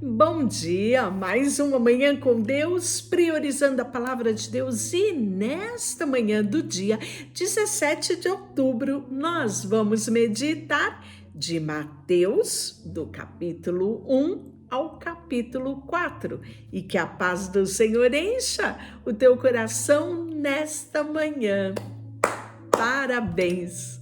Bom dia, mais uma manhã com Deus, priorizando a palavra de Deus. E nesta manhã do dia 17 de outubro, nós vamos meditar de Mateus, do capítulo 1 ao capítulo 4. E que a paz do Senhor encha o teu coração nesta manhã. Parabéns!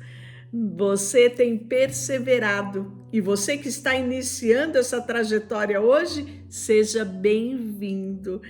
Você tem perseverado e você que está iniciando essa trajetória hoje, seja bem-vindo.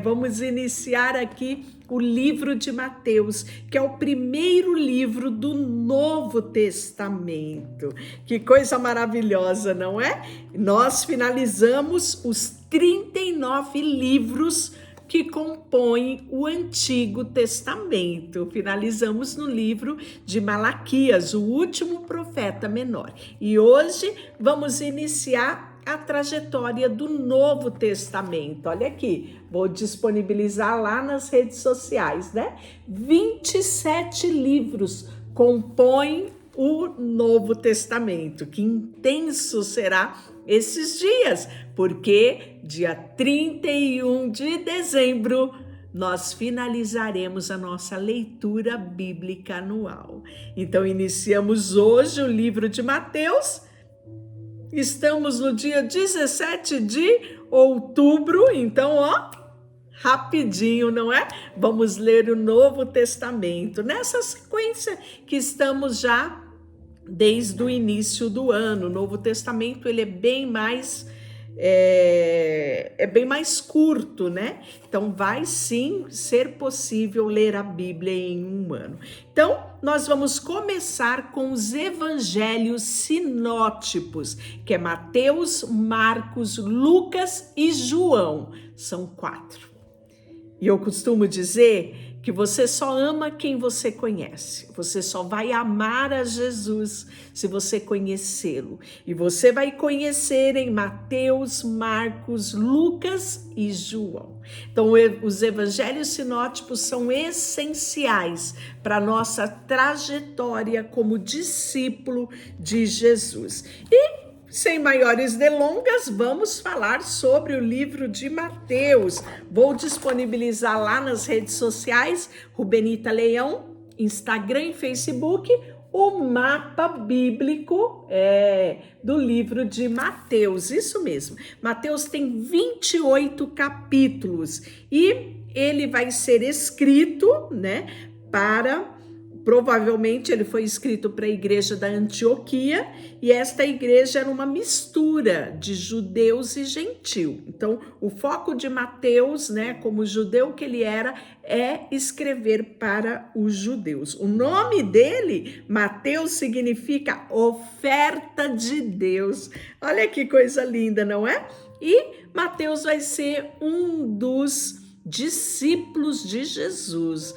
Vamos iniciar aqui o livro de Mateus, que é o primeiro livro do Novo Testamento. Que coisa maravilhosa, não é? Nós finalizamos os 39 livros que compõem o Antigo Testamento. Finalizamos no livro de Malaquias, o último profeta menor. E hoje vamos iniciar a trajetória do Novo Testamento. Olha aqui, vou disponibilizar lá nas redes sociais, né? 27 livros compõem o Novo Testamento. Que intenso será esses dias, porque dia 31 de dezembro nós finalizaremos a nossa leitura bíblica anual. Então iniciamos hoje o livro de Mateus. Estamos no dia 17 de outubro, então rapidinho, não é? Vamos ler o Novo Testamento nessa sequência que estamos já desde o início do ano. O Novo Testamento ele é bem mais bem mais curto, né? Então vai sim ser possível ler a Bíblia em um ano. Então nós vamos começar com os evangelhos sinóticos, que é Mateus, Marcos, Lucas e João. São 4. E eu costumo dizer que você só ama quem você conhece. Você só vai amar a Jesus se você conhecê-lo. E você vai conhecer em Mateus, Marcos, Lucas e João. Então, os evangelhos sinóticos são essenciais para a nossa trajetória como discípulo de Jesus. E sem maiores delongas, vamos falar sobre o livro de Mateus. Vou disponibilizar lá nas redes sociais, Rubenita Leão, Instagram e Facebook, o mapa bíblico do livro de Mateus. Isso mesmo. Mateus tem 28 capítulos e ele vai ser escrito, né, provavelmente ele foi escrito para a igreja da Antioquia, e esta igreja era uma mistura de judeus e gentil. Então, o foco de Mateus, né, como judeu que ele era, é escrever para os judeus. O nome dele, Mateus, significa oferta de Deus. Olha que coisa linda, não é? E Mateus vai ser um dos discípulos de Jesus.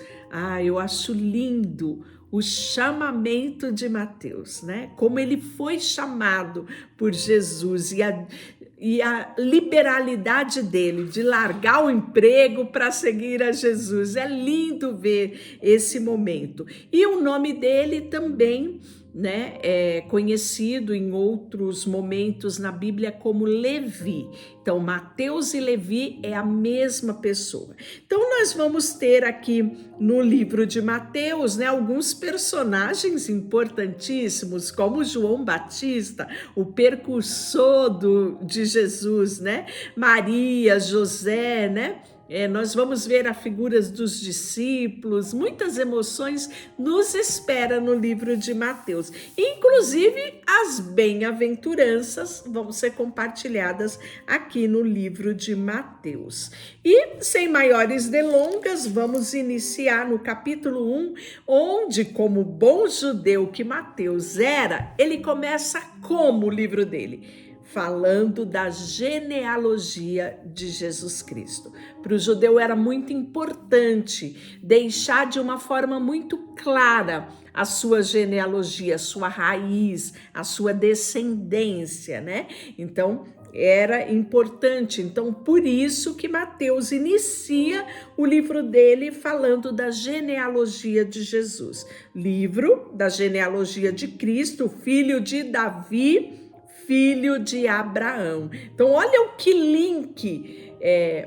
Eu acho lindo o chamamento de Mateus, né? Como ele foi chamado por Jesus e a liberalidade dele de largar o emprego para seguir a Jesus. É lindo ver esse momento. E o nome dele também, né, é conhecido em outros momentos na Bíblia como Levi. Então, Mateus e Levi é a mesma pessoa. Então, nós vamos ter aqui no livro de Mateus, né, alguns personagens importantíssimos, como João Batista, o precursor de Jesus, né? Maria, José, né? Nós vamos ver as figuras dos discípulos, muitas emoções nos espera no livro de Mateus. Inclusive, as bem-aventuranças vão ser compartilhadas aqui no livro de Mateus. E, sem maiores delongas, vamos iniciar no capítulo 1, onde, como bom judeu que Mateus era, ele começa como o livro dele? Falando da genealogia de Jesus Cristo. Para o judeu era muito importante deixar de uma forma muito clara a sua genealogia, a sua raiz, a sua descendência, né? Então, era importante. Então, por isso que Mateus inicia o livro dele falando da genealogia de Jesus. Livro da genealogia de Cristo, filho de Davi, filho de Abraão. Então, olha o que link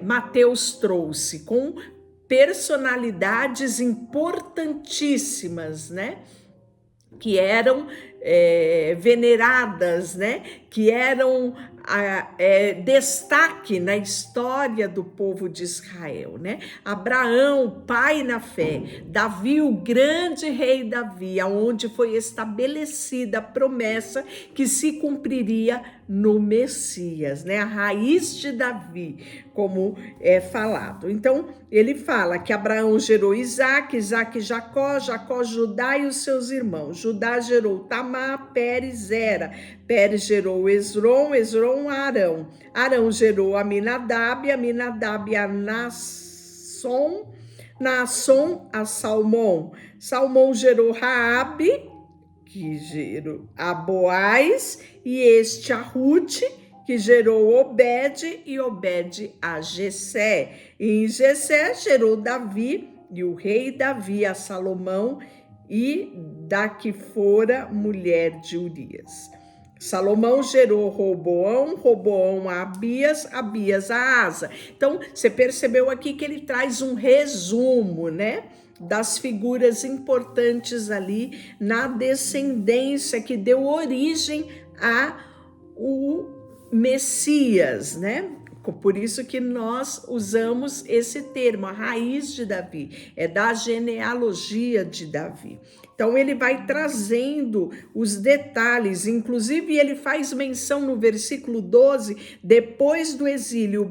Mateus trouxe com personalidades importantíssimas, né? Que eram veneradas, né? Que eram destaque na história do povo de Israel, né? Abraão, pai na fé, Davi, o grande rei Davi, aonde foi estabelecida a promessa que se cumpriria no Messias, né? A raiz de Davi, como é falado. Então, ele fala que Abraão gerou Isaac, Isaac Jacó, Jacó Judá e os seus irmãos. Judá gerou Tamar, Pérez, Zera. Pérez gerou Esrom, Esrom Arão. Arão gerou Aminadab, Aminadab a Naasson, Naasson a Salmão. Salmão gerou Raabe, que gerou a Boaz, e este a Rute, que gerou Obed, e Obed a Jessé. E em Jessé gerou Davi, e o rei Davi a Salomão, e da que fora mulher de Urias. Salomão gerou Roboão, Roboão a Abias, Abias a Asa. Então, você percebeu aqui que ele traz um resumo, né? Das figuras importantes ali na descendência que deu origem a o Messias, né? Por isso que nós usamos esse termo, a raiz de Davi, é da genealogia de Davi. Então ele vai trazendo os detalhes, inclusive ele faz menção no versículo 12, depois do exílio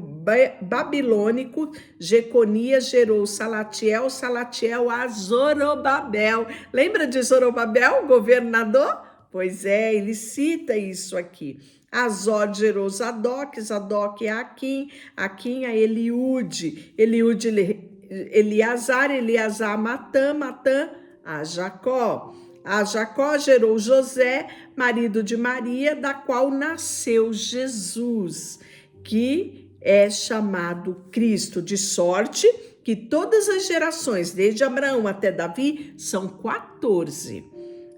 babilônico, Jeconias gerou Salatiel, Salatiel a Zorobabel. Lembra de Zorobabel, governador? Pois é, ele cita isso aqui. Azor gerou Zadok, Zadok a Aquim, Aquim a Eliúde, Eliúde Eleazar, Eleazar a Matã, Matã a Jacó. A Jacó gerou José, marido de Maria, da qual nasceu Jesus, que é chamado Cristo, de sorte que todas as gerações, desde Abraão até Davi, são 14.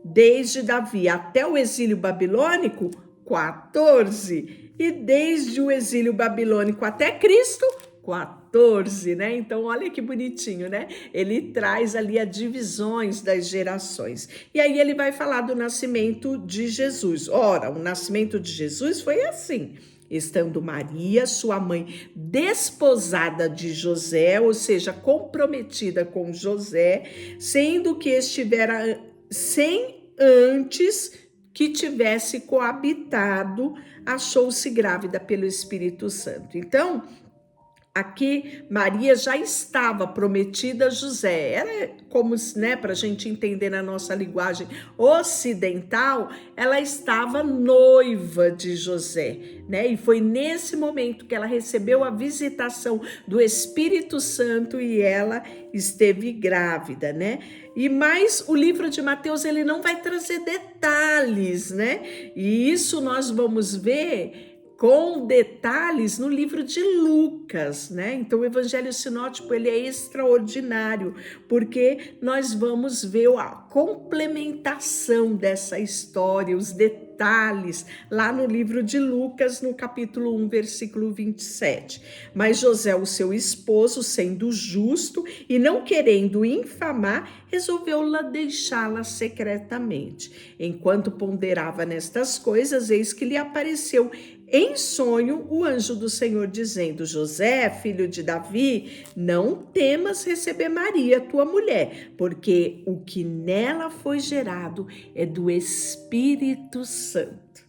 Desde Davi até o exílio babilônico, 14. E desde o exílio babilônico até Cristo, 14, né? Então, olha que bonitinho, né? Ele traz ali as divisões das gerações. E aí ele vai falar do nascimento de Jesus. Ora, o nascimento de Jesus foi assim: estando Maria, sua mãe, desposada de José, ou seja, comprometida com José, sendo que estivera sem antes que tivesse coabitado, achou-se grávida pelo Espírito Santo. Então, aqui Maria já estava prometida a José. Era como, né, para a gente entender na nossa linguagem ocidental, ela estava noiva de José, né? E foi nesse momento que ela recebeu a visitação do Espírito Santo e ela esteve grávida, né? E mais o livro de Mateus, ele não vai trazer detalhes, né? E isso nós vamos ver com detalhes no livro de Lucas, né? Então o Evangelho Sinótico, ele é extraordinário, porque nós vamos ver a complementação dessa história, os detalhes, lá no livro de Lucas, no capítulo 1, versículo 27. Mas José, o seu esposo, sendo justo e não querendo infamar, resolveu deixá-la secretamente. Enquanto ponderava nestas coisas, eis que lhe apareceu em sonho o anjo do Senhor, dizendo: José, filho de Davi, não temas receber Maria, tua mulher, porque o que nela foi gerado é do Espírito Santo.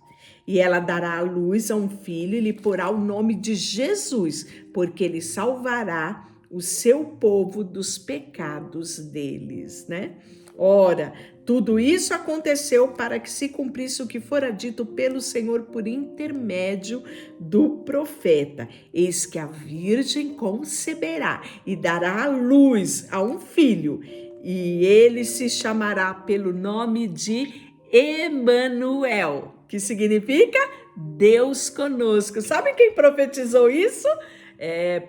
E ela dará à luz a um filho e lhe porá o nome de Jesus, porque ele salvará o seu povo dos pecados deles, né? Ora, tudo isso aconteceu para que se cumprisse o que fora dito pelo Senhor por intermédio do profeta. Eis que a virgem conceberá e dará à luz a um filho, e ele se chamará pelo nome de Emanuel, que significa Deus conosco. Sabe quem profetizou isso?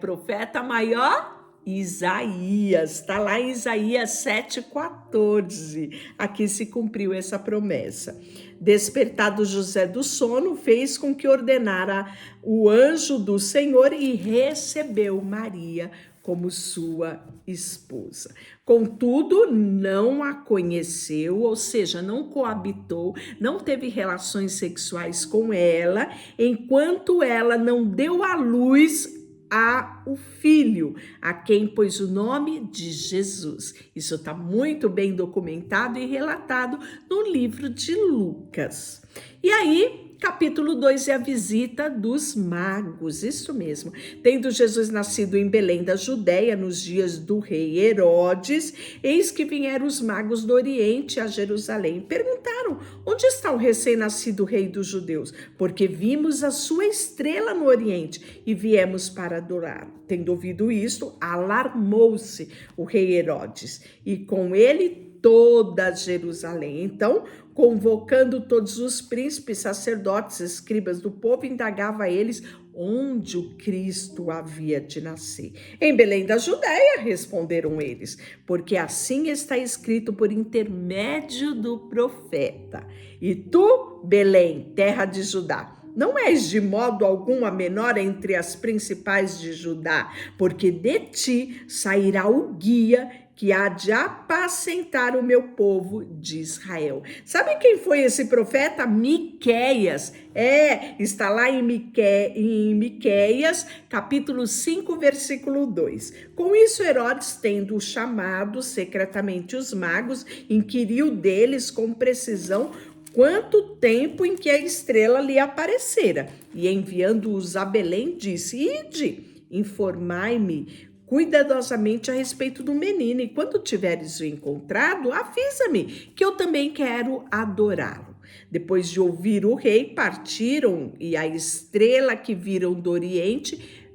Profeta maior Isaías, está lá em Isaías 7,14. Aqui se cumpriu essa promessa. Despertado José do sono, fez com que ordenara o anjo do Senhor e recebeu Maria como sua esposa. Contudo, não a conheceu, ou seja, não coabitou, não teve relações sexuais com ela, enquanto ela não deu à luz a o filho, a quem pôs o nome de Jesus. Isso está muito bem documentado e relatado no livro de Lucas. E aí, capítulo 2 é a visita dos magos, isso mesmo. Tendo Jesus nascido em Belém da Judéia, nos dias do rei Herodes, eis que vieram os magos do Oriente a Jerusalém. Perguntaram: onde está o recém-nascido rei dos judeus? Porque vimos a sua estrela no Oriente e viemos para adorar. Tendo ouvido isto, alarmou-se o rei Herodes e com ele toda Jerusalém. Então, convocando todos os príncipes, sacerdotes, escribas do povo, indagava a eles onde o Cristo havia de nascer. Em Belém da Judéia, responderam eles, porque assim está escrito por intermédio do profeta. E tu, Belém, terra de Judá, não és de modo algum a menor entre as principais de Judá, porque de ti sairá o guia que há de apacentar o meu povo de Israel. Sabe quem foi esse profeta? Miqueias. Está lá em Miqueias, capítulo 5, versículo 2. Com isso, Herodes, tendo chamado secretamente os magos, inquiriu deles com precisão quanto tempo em que a estrela lhe aparecera. E enviando-os a Belém, disse: ide, informai-me cuidadosamente a respeito do menino, e quando tiveres o encontrado, avisa-me, que eu também quero adorá-lo. Depois de ouvir o rei, partiram, e a estrela que viram do Oriente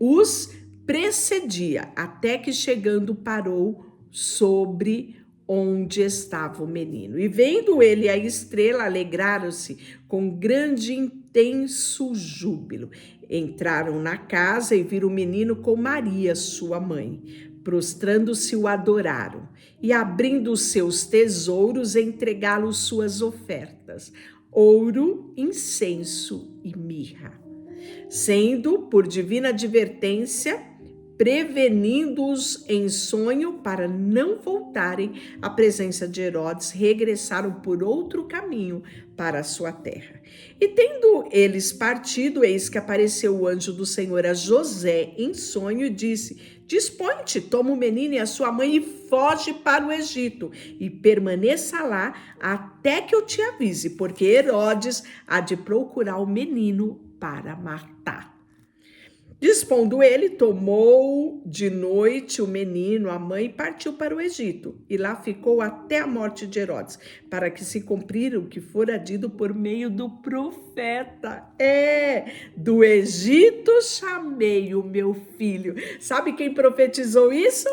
os precedia, até que chegando parou sobre onde estava o menino. E vendo ele a estrela, alegraram-se com grande intenso júbilo. Entraram na casa e viram o menino com Maria, sua mãe. Prostrando-se, o adoraram. E abrindo os seus tesouros, entregaram suas ofertas: ouro, incenso e mirra. Sendo, por divina advertência, prevenindo-os em sonho para não voltarem à presença de Herodes, regressaram por outro caminho para a sua terra. E tendo eles partido, eis que apareceu o anjo do Senhor a José em sonho e disse: dispõe-te, toma o menino e a sua mãe e foge para o Egito e permaneça lá até que eu te avise, porque Herodes há de procurar o menino para matar. Dispondo ele, tomou de noite o menino, a mãe, e partiu para o Egito. E lá ficou até a morte de Herodes, para que se cumprira o que fora dito por meio do profeta. Do Egito chamei o meu filho. Sabe quem profetizou isso?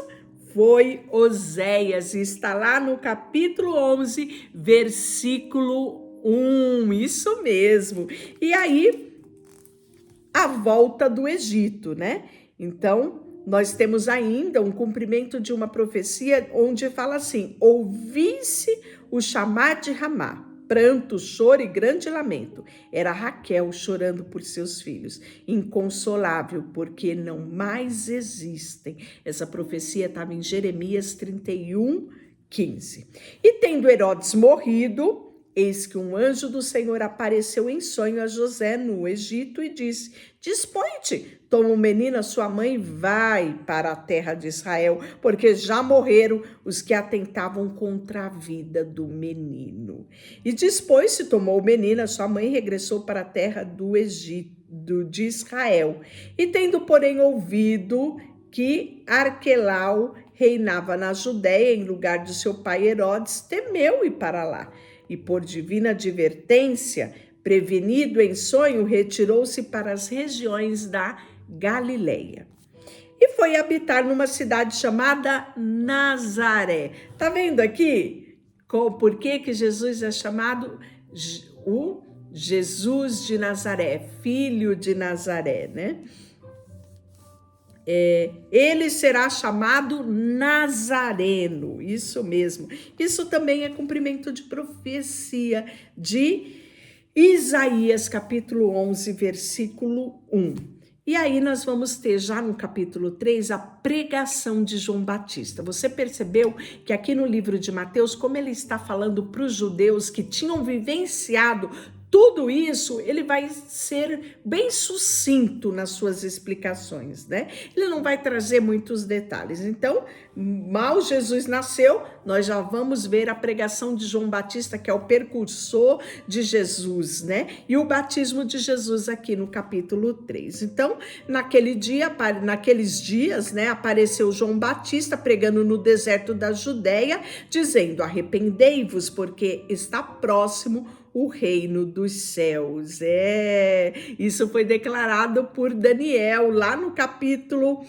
Foi Oséias, e está lá no capítulo 11, versículo 1, isso mesmo. E aí, a volta do Egito, né? Então, nós temos ainda um cumprimento de uma profecia onde fala assim: ouvisse o chamar de Ramá, pranto, choro e grande lamento. Era Raquel chorando por seus filhos, inconsolável, porque não mais existem. Essa profecia estava em Jeremias 31, 15. E tendo Herodes morrido, eis que um anjo do Senhor apareceu em sonho a José no Egito e disse: dispõe-te, toma o menino, a sua mãe, e vai para a terra de Israel, porque já morreram os que atentavam contra a vida do menino. E dispôs-se, tomou o menino, a sua mãe, e regressou para a terra do Egito, de Israel. E tendo, porém, ouvido que Arquelau reinava na Judéia em lugar de seu pai Herodes, temeu ir para lá. E por divina advertência, prevenido em sonho, retirou-se para as regiões da Galileia. E foi habitar numa cidade chamada Nazaré. Tá vendo aqui por que Jesus é chamado o Jesus de Nazaré, filho de Nazaré, né? ele será chamado Nazareno, isso mesmo. Isso também é cumprimento de profecia de Isaías, capítulo 11, versículo 1. E aí nós vamos ter já no capítulo 3 a pregação de João Batista. Você percebeu que aqui no livro de Mateus, como ele está falando para os judeus que tinham vivenciado tudo isso, ele vai ser bem sucinto nas suas explicações, né? Ele não vai trazer muitos detalhes. Então, mal Jesus nasceu, nós já vamos ver a pregação de João Batista, que é o precursor de Jesus, né? E o batismo de Jesus aqui no capítulo 3. Então, naqueles dias, né, apareceu João Batista pregando no deserto da Judéia, dizendo: arrependei-vos, porque está próximo o reino dos céus. Isso foi declarado por Daniel lá no capítulo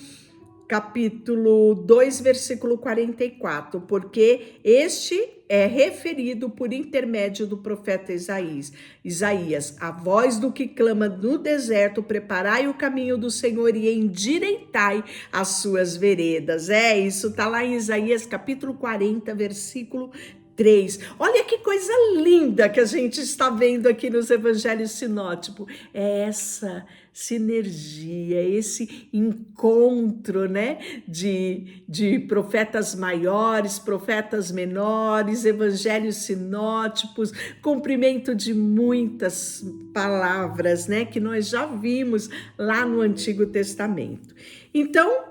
2, versículo 44, porque este é referido por intermédio do profeta Isaías, a voz do que clama no deserto: preparai o caminho do Senhor e endireitai as suas veredas. Isso está lá em Isaías capítulo 40, versículo 3. Olha que coisa linda que a gente está vendo aqui nos evangelhos sinóticos. É essa sinergia, esse encontro, né, de profetas maiores, profetas menores, evangelhos sinóticos, cumprimento de muitas palavras, né, que nós já vimos lá no Antigo Testamento. Então,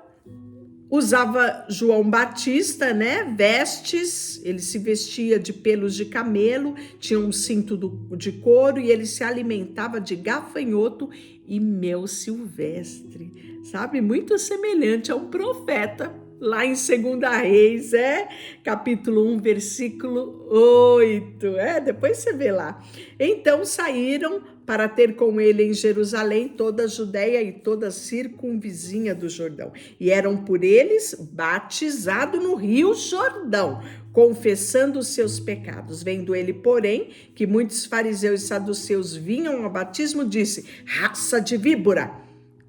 usava João Batista, né, vestes, ele se vestia de pelos de camelo, tinha um cinto de couro e ele se alimentava de gafanhoto e mel silvestre, sabe? Muito semelhante a um profeta, lá em 2 Reis, capítulo 1, versículo 8, depois você vê lá. Então saíram para ter com ele em Jerusalém toda a Judéia e toda a circunvizinha do Jordão, e eram por eles batizados no rio Jordão, confessando os seus pecados. Vendo ele, porém, que muitos fariseus e saduceus vinham ao batismo, disse: raça de víbora,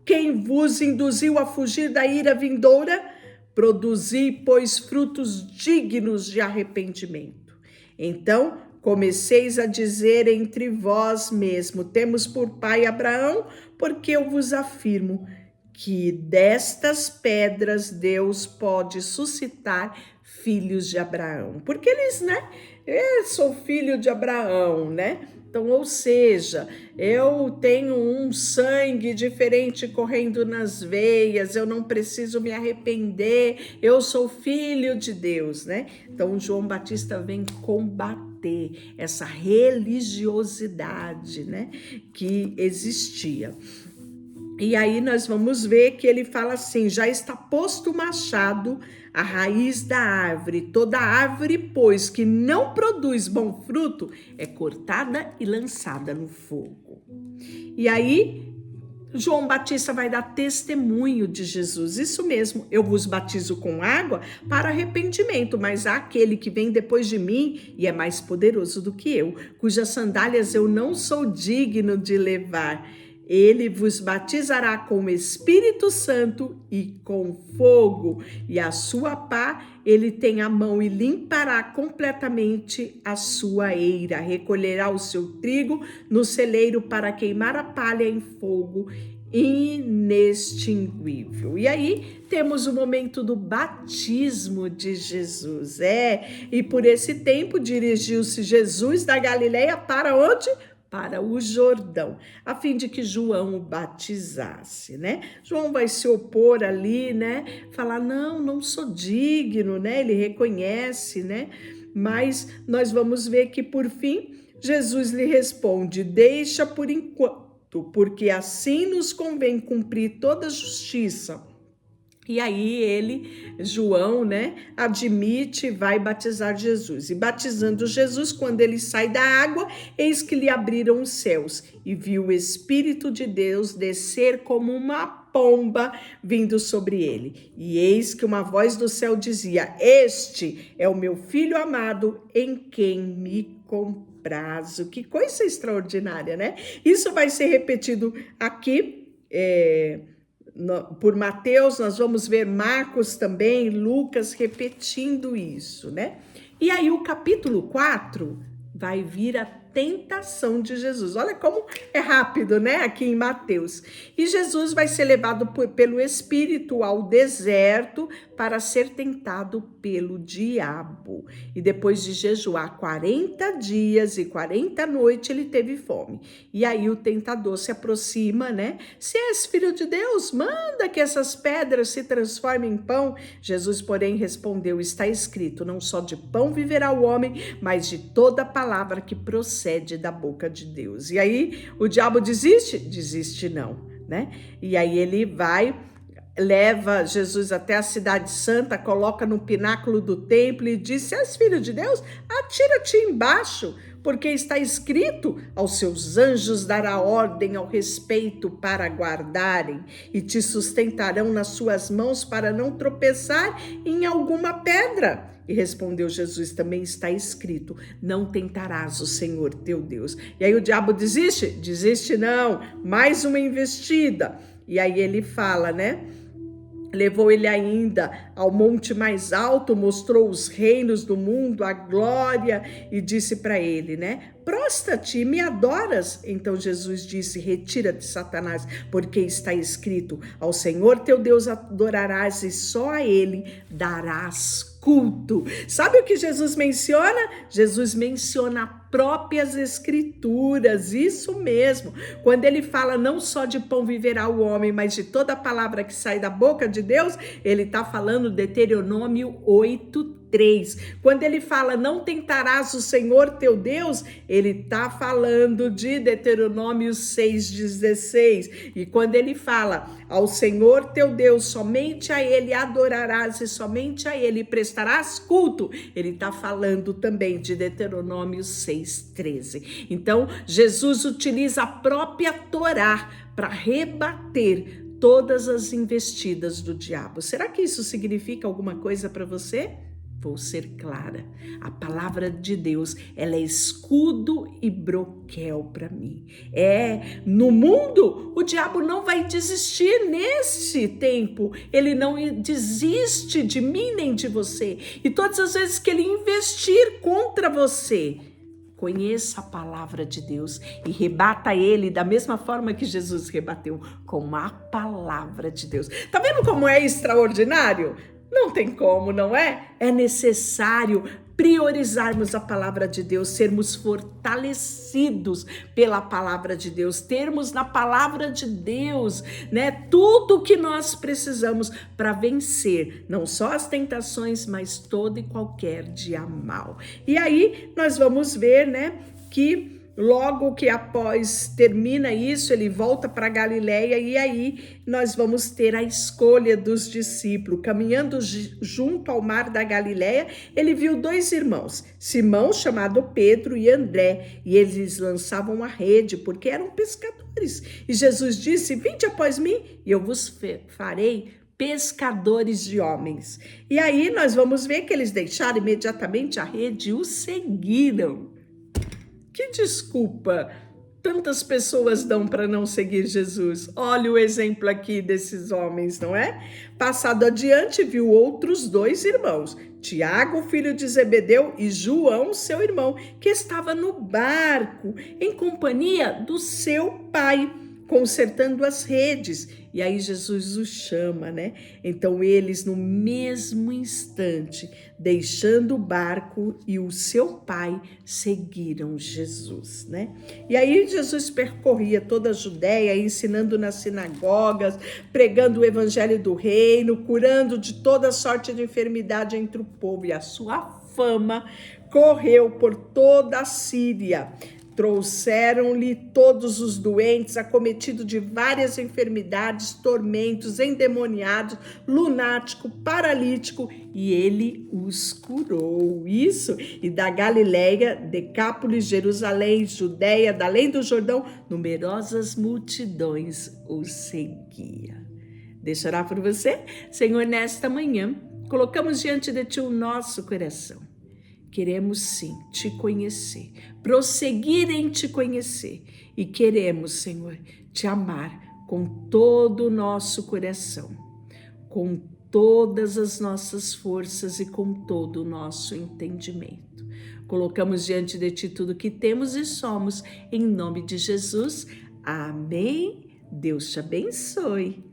quem vos induziu a fugir da ira vindoura? Produzi, pois, frutos dignos de arrependimento. Então comeceis a dizer entre vós mesmo: temos por pai Abraão, porque eu vos afirmo que destas pedras Deus pode suscitar filhos de Abraão. Porque eles, né? Eu sou filho de Abraão, né? Então, ou seja, eu tenho um sangue diferente correndo nas veias, eu não preciso me arrepender, eu sou filho de Deus, né? Então, João Batista vem combater essa religiosidade, né, que existia. E aí nós vamos ver que ele fala assim: já está posto o machado à raiz da árvore. Toda árvore, pois, que não produz bom fruto, é cortada e lançada no fogo. E aí João Batista vai dar testemunho de Jesus. Isso mesmo, eu vos batizo com água para arrependimento, mas há aquele que vem depois de mim e é mais poderoso do que eu, cujas sandálias eu não sou digno de levar. Ele vos batizará com o Espírito Santo e com fogo, e a sua pá ele tem a mão e limpará completamente a sua eira, recolherá o seu trigo no celeiro para queimar a palha em fogo inextinguível. E aí temos o momento do batismo de Jesus. E por esse tempo dirigiu-se Jesus da Galileia para onde? Para o Jordão, a fim de que João o batizasse, né? João vai se opor ali, né? Falar: não sou digno, né? Ele reconhece, né? Mas nós vamos ver que por fim Jesus lhe responde: deixa por enquanto, porque assim nos convém cumprir toda a justiça. E aí ele, João, né, admite e vai batizar Jesus. E batizando Jesus, quando ele sai da água, eis que lhe abriram os céus e viu o Espírito de Deus descer como uma pomba vindo sobre ele. E eis que uma voz do céu dizia: este é o meu filho amado, em quem me comprazo. Que coisa extraordinária, né? Isso vai ser repetido aqui, por Mateus, nós vamos ver Marcos também, Lucas repetindo isso, né? E aí o capítulo 4 vai vir a tentação de Jesus. Olha como é rápido, né? Aqui em Mateus. E Jesus vai ser levado pelo Espírito ao deserto para ser tentado pelo diabo. E depois de jejuar 40 dias e 40 noites, ele teve fome. E aí o tentador se aproxima, né? Se és filho de Deus, manda que essas pedras se transformem em pão. Jesus, porém, respondeu: está escrito, não só de pão viverá o homem, mas de toda palavra que procede da boca de Deus. E aí o diabo desiste? Desiste não, né? E aí ele leva Jesus até a cidade santa, coloca no pináculo do templo e diz: se és filho de Deus, atira-te embaixo, porque está escrito, aos seus anjos dará ordem ao respeito para guardarem, e te sustentarão nas suas mãos para não tropeçar em alguma pedra. E respondeu Jesus: também está escrito, não tentarás o Senhor teu Deus. E aí o diabo desiste? Desiste não, mais uma investida. E aí ele fala, né? Levou ele ainda ao monte mais alto, mostrou os reinos do mundo, a glória, e disse para ele, né? Prostra-te e me adoras. Então Jesus disse: retira-te, Satanás, porque está escrito, ao Senhor teu Deus adorarás e só a ele darás culto. Sabe o que Jesus menciona? Jesus menciona próprias escrituras, isso mesmo. Quando ele fala não só de pão viverá o homem, mas de toda a palavra que sai da boca de Deus, ele está falando de Deuteronômio 8:3. Quando ele fala não tentarás o Senhor teu Deus, ele está falando de Deuteronômio 6:16. E quando ele fala ao Senhor teu Deus, somente a ele adorarás e somente a ele prestarás culto, ele está falando também de Deuteronômio 6:13. Então, Jesus utiliza a própria Torá para rebater todas as investidas do diabo. Será que isso significa alguma coisa para você? Vou ser clara. A palavra de Deus, ela é escudo e broquel para mim. No mundo, o diabo não vai desistir nesse tempo. Ele não desiste de mim nem de você. E todas as vezes que ele investir contra você, conheça a palavra de Deus e rebata ele da mesma forma que Jesus rebateu, com a palavra de Deus. Tá vendo como é extraordinário? Não tem como, não é? É necessário priorizarmos a palavra de Deus, sermos fortalecidos pela palavra de Deus, termos na palavra de Deus, né, tudo o que nós precisamos para vencer, não só as tentações, mas todo e qualquer dia mal. E aí nós vamos ver, né, que logo que após termina isso, ele volta para Galileia e aí nós vamos ter a escolha dos discípulos. Caminhando junto ao mar da Galileia, ele viu dois irmãos, Simão, chamado Pedro, e André, e eles lançavam a rede porque eram pescadores. E Jesus disse: vinde após mim e eu vos farei pescadores de homens. E aí nós vamos ver que eles deixaram imediatamente a rede e o seguiram. Que desculpa tantas pessoas dão para não seguir Jesus? Olha o exemplo aqui desses homens, não é? Passado adiante, viu outros dois irmãos, Tiago, filho de Zebedeu, e João, seu irmão, que estava no barco, em companhia do seu pai, consertando as redes. E aí Jesus os chama, né? Então eles, no mesmo instante, deixando o barco e o seu pai, seguiram Jesus, né? E aí Jesus percorria toda a Judéia, ensinando nas sinagogas, pregando o evangelho do reino, curando de toda sorte de enfermidade entre o povo, e a sua fama correu por toda a Síria. Trouxeram-lhe todos os doentes, acometidos de várias enfermidades, tormentos, endemoniados, lunático, paralítico, e ele os curou. Isso, e da Galileia, Decápolis, Jerusalém, Judéia, da além do Jordão, numerosas multidões os seguiam. Deixa eu orar por você. Senhor, nesta manhã, colocamos diante de ti o nosso coração. Queremos sim te conhecer, prosseguir em te conhecer, e queremos, Senhor, te amar com todo o nosso coração, com todas as nossas forças e com todo o nosso entendimento. Colocamos diante de Ti tudo que temos e somos, em nome de Jesus. Amém. Deus te abençoe.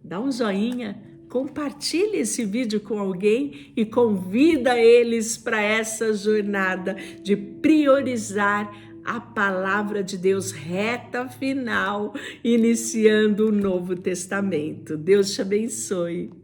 Dá um joinha, compartilhe esse vídeo com alguém e convida eles para essa jornada de priorizar a palavra de Deus, reta final, iniciando o Novo Testamento. Deus te abençoe.